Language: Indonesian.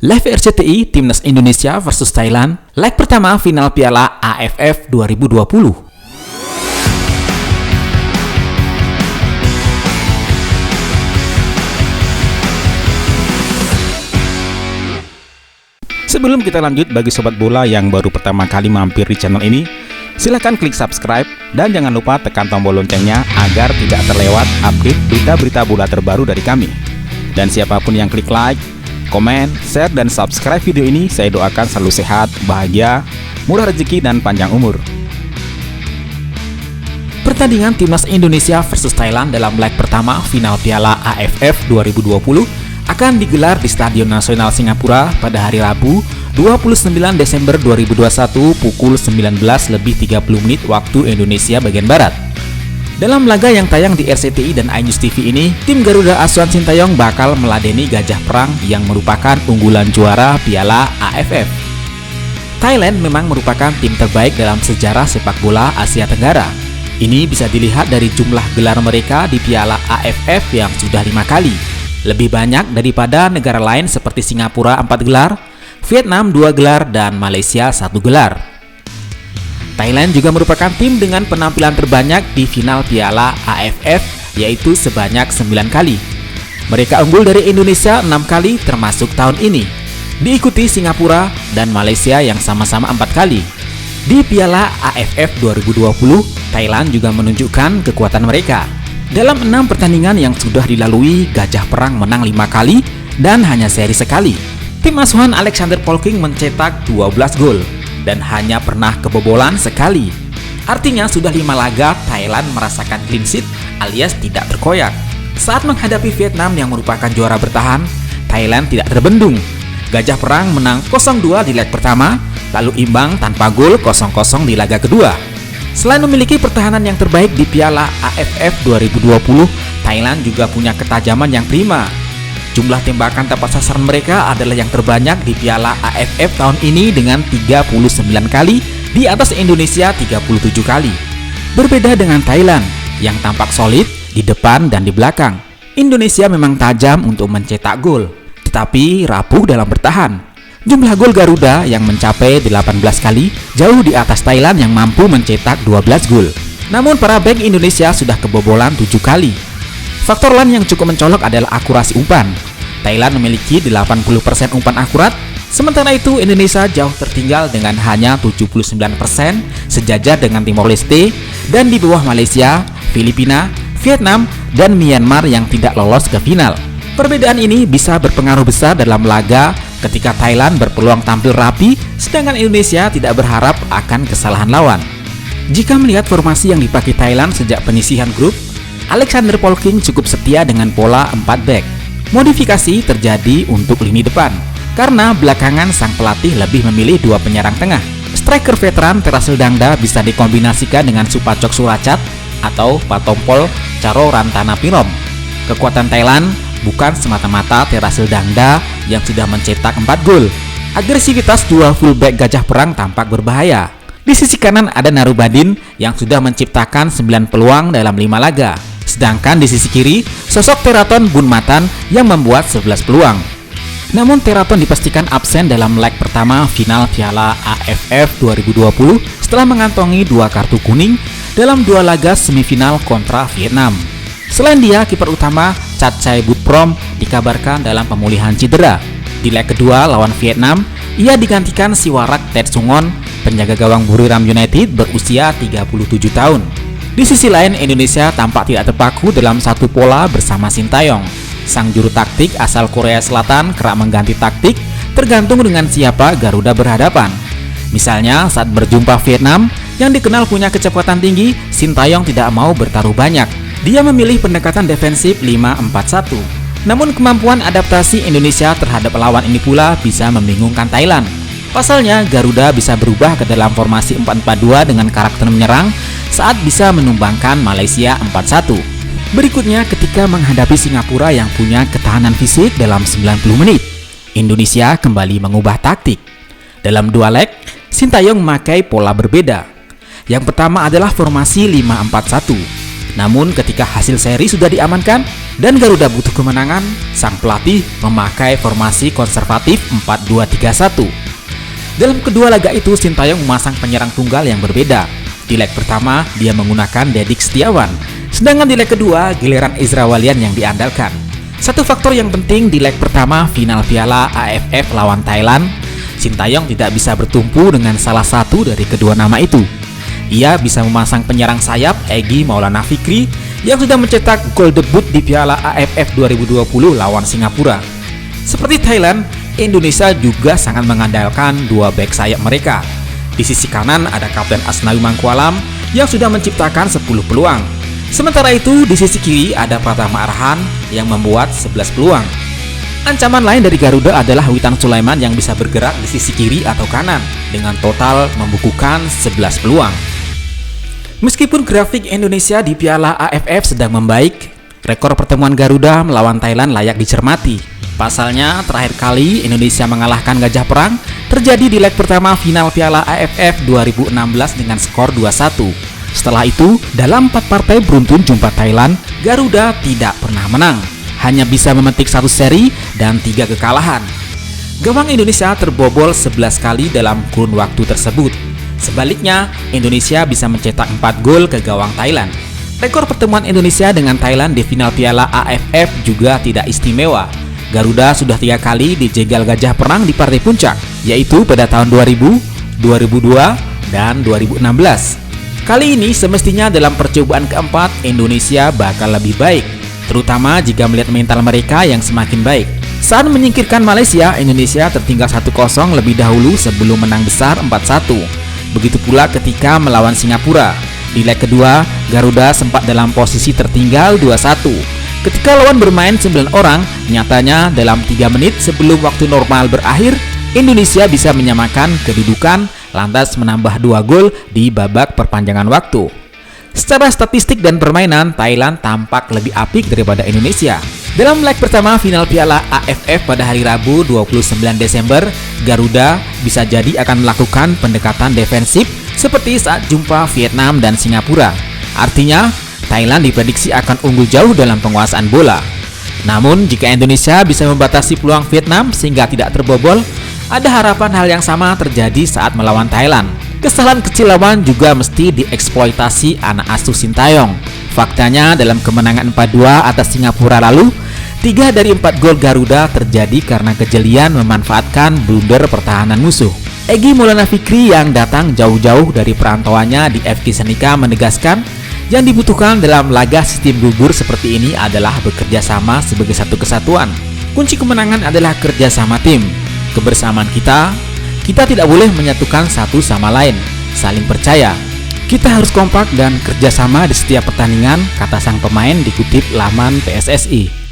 Live RCTI Timnas Indonesia versus Thailand, leg pertama final Piala AFF 2020. Sebelum kita lanjut, bagi sobat bola yang baru pertama kali mampir di channel ini, silahkan klik subscribe dan jangan lupa tekan tombol loncengnya agar tidak terlewat update berita-berita bola terbaru dari kami. Dan siapapun yang klik like, komen, share, dan subscribe video ini, saya doakan selalu sehat, bahagia, murah rezeki, dan panjang umur. Pertandingan Timnas Indonesia versus Thailand dalam leg pertama final Piala AFF 2020 akan digelar di Stadion Nasional Singapura pada hari Rabu 29 Desember 2021 pukul 19.30 waktu Indonesia bagian Barat. Dalam laga yang tayang di RCTI dan iNews TV ini, tim Garuda Asuhan Sintayong bakal meladeni Gajah Perang yang merupakan unggulan juara Piala AFF. Thailand memang merupakan tim terbaik dalam sejarah sepak bola Asia Tenggara. Ini bisa dilihat dari jumlah gelar mereka di Piala AFF yang sudah 5 kali. Lebih banyak daripada negara lain seperti Singapura 4 gelar, Vietnam 2 gelar, dan Malaysia 1 gelar. Thailand juga merupakan tim dengan penampilan terbanyak di final Piala AFF, yaitu sebanyak 9 kali. Mereka unggul dari Indonesia 6 kali termasuk tahun ini. Diikuti Singapura dan Malaysia yang sama-sama 4 kali. Di Piala AFF 2020, Thailand juga menunjukkan kekuatan mereka. Dalam 6 pertandingan yang sudah dilalui, Gajah Perang menang 5 kali dan hanya seri sekali. Tim asuhan Alexander Polking mencetak 12 gol dan hanya pernah kebobolan sekali. Artinya sudah 5 laga Thailand merasakan clean sheet alias tidak terkoyak. Saat menghadapi Vietnam yang merupakan juara bertahan, Thailand tidak terbendung. Gajah Perang menang 0-2 di leg pertama, lalu imbang tanpa gol 0-0 di laga kedua. Selain memiliki pertahanan yang terbaik di Piala AFF 2020, Thailand juga punya ketajaman yang prima. Jumlah tembakan tepat sasaran mereka adalah yang terbanyak di Piala AFF tahun ini dengan 39 kali, di atas Indonesia 37 kali. Berbeda dengan Thailand yang tampak solid di depan dan di belakang. Indonesia memang tajam untuk mencetak gol, tetapi rapuh dalam bertahan. Jumlah gol Garuda yang mencapai 18 kali jauh di atas Thailand yang mampu mencetak 12 gol. Namun para bek Indonesia sudah kebobolan 7 kali. Faktor lain yang cukup mencolok adalah akurasi umpan. Thailand memiliki 80% umpan akurat, sementara itu Indonesia jauh tertinggal dengan hanya 79%, sejajar dengan Timor Leste, dan di bawah Malaysia, Filipina, Vietnam, dan Myanmar yang tidak lolos ke final. Perbedaan ini bisa berpengaruh besar dalam laga ketika Thailand berpeluang tampil rapi, sedangkan Indonesia tidak berharap akan kesalahan lawan. Jika melihat formasi yang dipakai Thailand sejak penyisihan grup, Alexander Polking cukup setia dengan pola 4 back. Modifikasi terjadi untuk lini depan, karena belakangan sang pelatih lebih memilih 2 penyerang tengah. Striker veteran Terasil Dangda bisa dikombinasikan dengan Supacok Suracat atau Patompol Caro Rantana Pirom. Kekuatan Thailand bukan semata-mata Terasil Dangda yang sudah mencetak 4 gol. Agresivitas 2 fullback Gajah Perang tampak berbahaya. Di sisi kanan ada Narubadin yang sudah menciptakan 9 peluang dalam 5 laga. Sedangkan di sisi kiri, sosok Teraton Bunmatan yang membuat 11 peluang. Namun Teraton dipastikan absen dalam leg pertama final Piala AFF 2020 setelah mengantongi 2 kartu kuning dalam 2 laga semifinal kontra Vietnam. Selain dia, kiper utama Chatchai Butprom dikabarkan dalam pemulihan cedera. Di leg kedua lawan Vietnam, ia digantikan Siwarak Tetsungon, penjaga gawang Buriram United berusia 37 tahun. Di sisi lain, Indonesia tampak tidak terpaku dalam satu pola bersama Sintayong. Sang juru taktik asal Korea Selatan kerap mengganti taktik tergantung dengan siapa Garuda berhadapan. Misalnya saat berjumpa Vietnam yang dikenal punya kecepatan tinggi, Sintayong tidak mau bertaruh banyak. Dia memilih pendekatan defensif 5-4-1. Namun kemampuan adaptasi Indonesia terhadap lawan ini pula bisa membingungkan Thailand. Pasalnya, Garuda bisa berubah ke dalam formasi 4-4-2 dengan karakter menyerang saat bisa menumbangkan Malaysia 4-1. Berikutnya ketika menghadapi Singapura yang punya ketahanan fisik dalam 90 menit, Indonesia kembali mengubah taktik. Dalam 2 leg, Sintayong memakai pola berbeda. Yang pertama adalah formasi 5-4-1. Namun ketika hasil seri sudah diamankan, Dan Garuda butuh kemenangan, sang pelatih memakai formasi konservatif 4-2-3-1. Dalam kedua laga itu, Sintayong memasang penyerang tunggal yang berbeda. Di leg pertama, dia menggunakan Dedik Setiawan, sedangkan di leg kedua, giliran Izra Walian yang diandalkan. Satu faktor yang penting di leg pertama final Piala AFF lawan Thailand, Sintayong tidak bisa bertumpu dengan salah satu dari kedua nama itu. Ia bisa memasang penyerang sayap Egy Maulana Fikri yang sudah mencetak gol debut di Piala AFF 2020 lawan Singapura. Seperti Thailand, Indonesia juga sangat mengandalkan dua bek sayap mereka. Di sisi kanan ada Kapten Asnawi Mangkualam yang sudah menciptakan 10 peluang. Sementara itu di sisi kiri ada Pratama Arhan yang membuat 11 peluang. Ancaman lain dari Garuda adalah Witan Sulaiman yang bisa bergerak di sisi kiri atau kanan dengan total membukukan 11 peluang. Meskipun grafik Indonesia di Piala AFF sedang membaik, rekor pertemuan Garuda melawan Thailand layak dicermati. Pasalnya, terakhir kali Indonesia mengalahkan Gajah Perang terjadi di leg pertama final Piala AFF 2016 dengan skor 2-1. Setelah itu, dalam 4 partai beruntun jumpa Thailand, Garuda tidak pernah menang. Hanya bisa memetik 1 seri dan 3 kekalahan. Gawang Indonesia terbobol 11 kali dalam kurun waktu tersebut. Sebaliknya, Indonesia bisa mencetak 4 gol ke gawang Thailand. Rekor pertemuan Indonesia dengan Thailand di final Piala AFF juga tidak istimewa. Garuda sudah 3 kali dijegal Gajah Perang di partai puncak, yaitu pada tahun 2000, 2002, dan 2016. Kali ini semestinya dalam percobaan keempat Indonesia bakal lebih baik, terutama jika melihat mental mereka yang semakin baik. Saat menyingkirkan Malaysia, Indonesia tertinggal 1-0 lebih dahulu sebelum menang besar 4-1. Begitu pula ketika melawan Singapura. Di leg kedua, Garuda sempat dalam posisi tertinggal 2-1. Ketika lawan bermain 9 orang, nyatanya dalam 3 menit sebelum waktu normal berakhir, Indonesia bisa menyamakan kedudukan lantas menambah 2 gol di babak perpanjangan waktu. Secara statistik dan permainan, Thailand tampak lebih apik daripada Indonesia. Dalam leg pertama final Piala AFF pada hari Rabu 29 Desember, Garuda bisa jadi akan melakukan pendekatan defensif seperti saat jumpa Vietnam dan Singapura. Artinya, Thailand diprediksi akan unggul jauh dalam penguasaan bola. Namun, jika Indonesia bisa membatasi peluang Vietnam sehingga tidak terbobol, ada harapan hal yang sama terjadi saat melawan Thailand. Kesalahan kecil lawan juga mesti dieksploitasi anak asuh Sintayong. Faktanya, dalam kemenangan 4-2 atas Singapura lalu, 3 dari 4 gol Garuda terjadi karena kejelian memanfaatkan blunder pertahanan musuh. Egy Maulana Fikri yang datang jauh-jauh dari perantauannya di FK Senika menegaskan, yang dibutuhkan dalam laga sistem gugur seperti ini adalah bekerja sama sebagai satu kesatuan. Kunci kemenangan adalah kerja sama tim. Kebersamaan kita tidak boleh menyatukan satu sama lain, saling percaya. Kita harus kompak dan kerjasama di setiap pertandingan, kata sang pemain dikutip laman PSSI.